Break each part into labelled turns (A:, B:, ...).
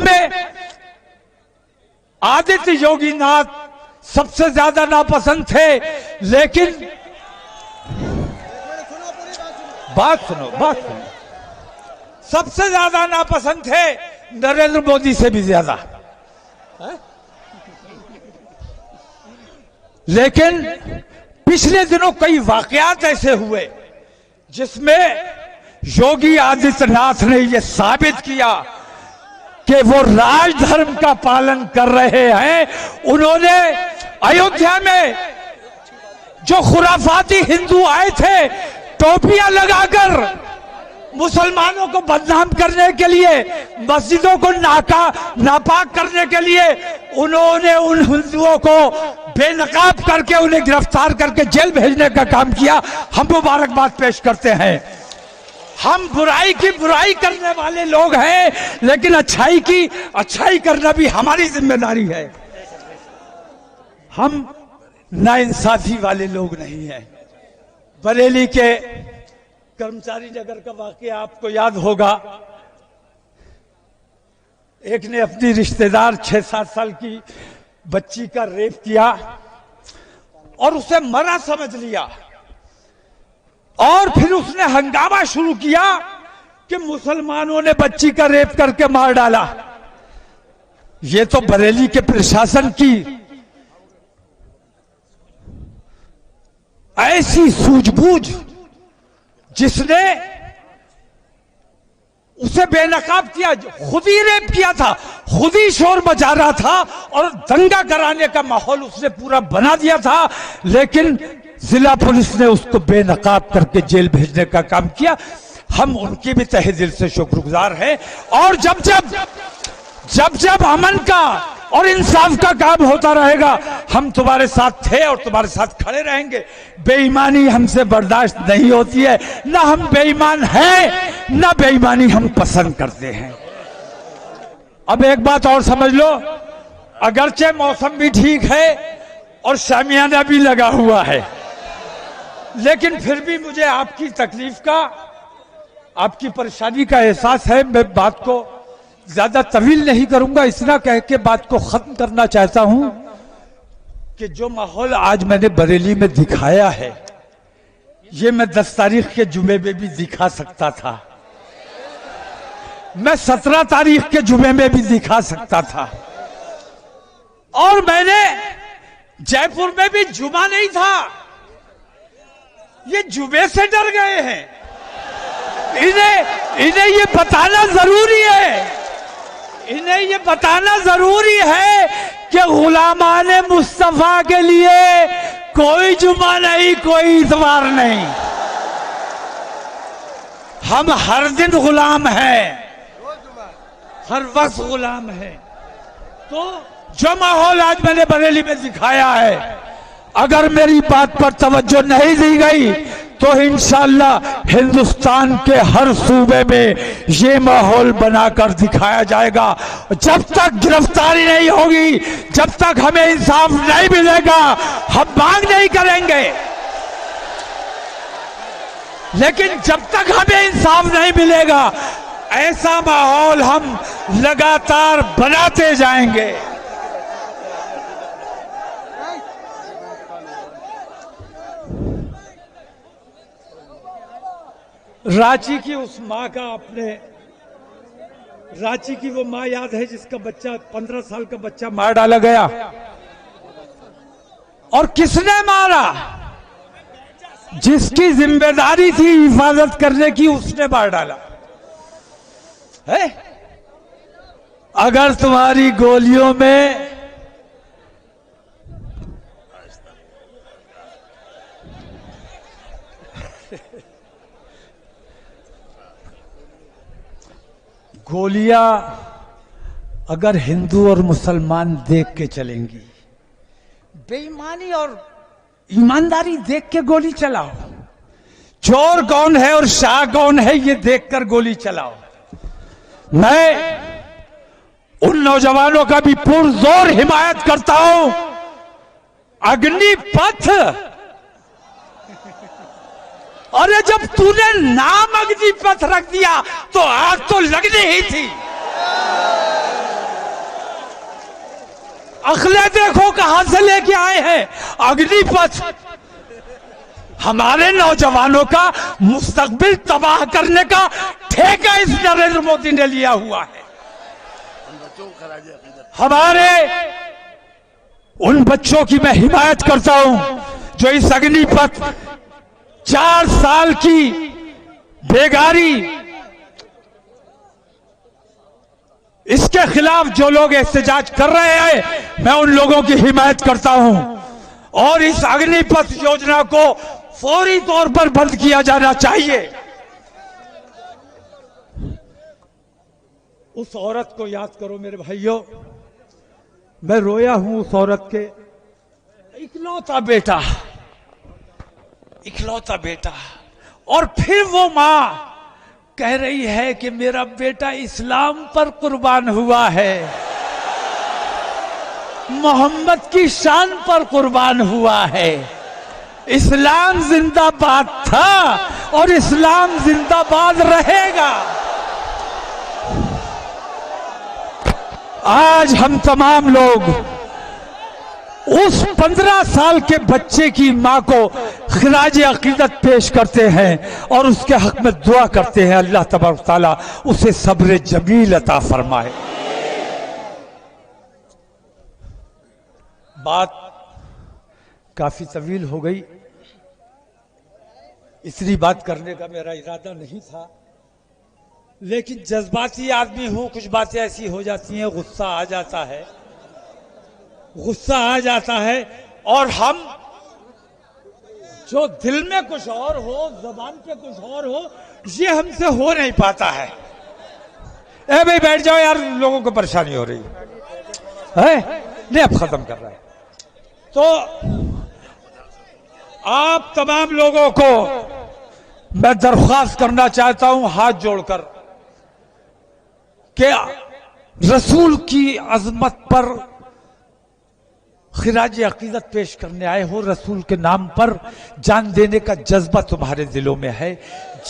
A: हमें आदित्य योगीनाथ सबसे ज्यादा नापसंद थे, लेकिन बात सुनो, सबसे ज्यादा नापसंद थे नरेंद्र मोदी से भी ज्यादा। लेकिन पिछले दिनों कई वाकयात ऐसे हुए जिसमें योगी आदित्यनाथ ने यह साबित किया कि वो राजधर्म का पालन कर रहे हैं। उन्होंने अयोध्या में जो खुराफाती हिंदू आए थे, टोपियां लगाकर मुसलमानों को बदनाम करने के लिए, मस्जिदों को नापाक करने के लिए, उन्होंने उन हिंदुओं को बेनकाब करके उन्हें गिरफ्तार करके जेल भेजने का काम किया। हम मुबारकबाद पेश करते हैं। हम बुराई की बुराई करने वाले लोग हैं, लेकिन अच्छाई की अच्छाई करना भी हमारी जिम्मेदारी है। हम नाइंसाफी वाले लोग नहीं हैं। बरेली के कर्मचारी नगर का वाकया आपको याद होगा। एक ने अपनी रिश्तेदार 6-7 साल की बच्ची का रेप किया और उसे मरा समझ लिया, और फिर उसने हंगामा शुरू किया कि मुसलमानों ने बच्ची का रेप करके मार डाला। ये तो बरेली के प्रशासन की ऐसी सूझबूझ, जिसने उसे बेनकाब किया, खुद ही रेप किया था, खुद ही शोर मचा रहा था और दंगा कराने का माहौल उसने पूरा बना दिया था, लेकिन जिला पुलिस ने उसको बेनकाब करके जेल भेजने का काम किया। हम उनके भी तहे दिल से शुक्रगुजार हैं। और जब जब अमन का और इंसाफ का काम होता रहेगा, हम तुम्हारे साथ थे और तुम्हारे साथ खड़े रहेंगे। बेईमानी हमसे बर्दाश्त नहीं होती है, ना हम बेईमान हैं, ना बेईमानी हम पसंद करते हैं। अब एक बात और समझ लो, अगरचे मौसम भी ठीक है और शामियाना भी लगा हुआ है, लेकिन फिर भी मुझे आपकी तकलीफ का, आपकी परेशानी का एहसास है। मैं बात को ज्यादा तवील नहीं करूंगा, इतना कह के बात को खत्म करना चाहता हूं कि जो माहौल आज मैंने बरेली में दिखाया है, ये मैं 10 तारीख के जुमे में भी दिखा सकता था, मैं 17 तारीख के जुमे में भी दिखा सकता था, और मैंने जयपुर में भी जुमा नहीं था। ये जुमे से डर गए हैं। इन्हें ये बताना जरूरी है, इन्हें ये बताना जरूरी है कि गुलामाने मुस्तफा के लिए कोई जुमा नहीं, कोई इतवार नहीं। हम हर दिन गुलाम हैं, हर वक्त गुलाम हैं। तो जो माहौल आज मैंने बरेली में दिखाया है, अगर मेरी बात पर तवज्जो नहीं दी गई तो इंशाअल्लाह हिंदुस्तान के हर सूबे में ये माहौल बनाकर दिखाया जाएगा। जब तक गिरफ्तारी नहीं होगी, जब तक हमें इंसाफ नहीं मिलेगा, हम मांग नहीं करेंगे। लेकिन जब तक हमें इंसाफ नहीं मिलेगा, ऐसा माहौल हम लगातार बनाते जाएंगे। रांची की उस माँ का, अपने रांची की वो माँ याद है जिसका बच्चा 15 साल का बच्चा मार डाला गया, और किसने मारा? जिसकी जिम्मेदारी थी हिफाजत करने की, उसने मार डाला है। अगर तुम्हारी गोलियों में गोलियां अगर हिंदू और मुसलमान देख के चलेंगी, बेईमानी और ईमानदारी देख के गोली चलाओ। चोर कौन है और शाह कौन है ये देखकर गोली चलाओ। मैं उन नौजवानों का भी पुरजोर हिमायत करता हूं। अग्निपथ, अरे जब तूने नाम अग्निपथ रख दिया तो आग तो लगनी ही थी। अगले देखो कहां से लेके आए हैं, अग्निपथ। हमारे नौजवानों का मुस्तकबिल तबाह करने का ठेका इस नरेंद्र मोदी ने लिया हुआ है। हमारे उन बच्चों की मैं हिमायत करता हूं जो इस अग्निपथ 4 साल की बेगारी, इसके खिलाफ जो लोग एहतजाज कर रहे हैं, मैं उन लोगों की हिमायत करता हूं और इस अग्निपथ योजना को फौरी तौर पर बंद किया जाना चाहिए। उस औरत को याद करो मेरे भाइयों, मैं रोया हूं उस औरत के इकलौता बेटा, और फिर वो मां कह रही है कि मेरा बेटा इस्लाम पर कुर्बान हुआ है, मोहम्मद की शान पर कुर्बान हुआ है। इस्लाम जिंदाबाद था और इस्लाम जिंदाबाद रहेगा। आज हम तमाम लोग उस 15 साल के बच्चे की मां को खिराज अकीदत पेश करते हैं और उसके हक में दुआ करते हैं, अल्लाह तबारक तआला उसे सब्र जमील अता फरमाए। बात काफी तवील हो गई, इतनी बात करने का मेरा इरादा नहीं था, लेकिन जज्बाती आदमी हूं, कुछ बातें ऐसी हो जाती हैं, गुस्सा आ जाता है और हम जो दिल में कुछ और हो, जबान पे कुछ और हो, ये हमसे हो नहीं पाता है। ए भाई बैठ जाओ यार, लोगों को परेशानी हो रही है। नहीं, अब खत्म कर रहा है। तो आप तमाम लोगों को मैं दरख्वास्त करना चाहता हूं हाथ जोड़कर कि रसूल की अजमत पर खिराज अकीदत पेश करने आए हो, रसूल के नाम पर जान देने का जज्बा तुम्हारे दिलों में है।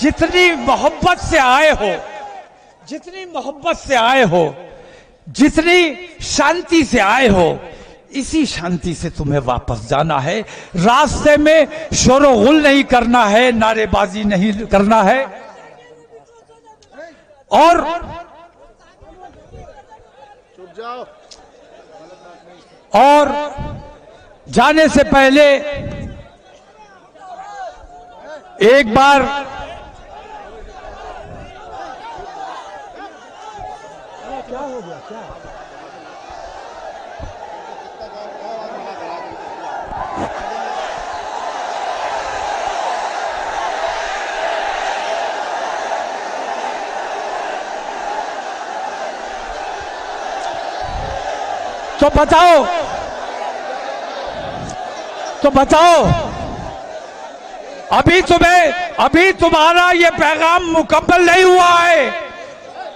A: जितनी मोहब्बत से आए हो, जितनी शांति से आए हो, इसी शांति से तुम्हें वापस जाना है। रास्ते में शोर-ओ-गुल नहीं करना है, नारेबाजी नहीं करना है, और जाने से पहले एक बार क्या हो गया, क्या तो बताओ अभी तुम्हारा ये पैगाम मुकम्मल नहीं हुआ है।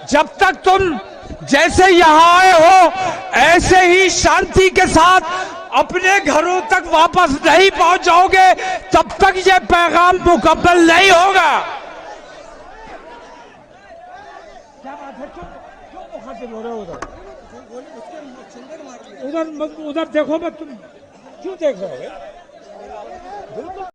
A: जब तक तुम जैसे यहां आए हो ऐसे ही शांति के साथ अपने घरों तक वापस नहीं पहुंच जाओगे, तब तक ये पैगाम मुकम्मल नहीं होगा। क्या बात है, क्यों मुखातिब हो रहे हो? उधर देखो, मैं तुम क्यों देख रहे हो? बिल्कुल।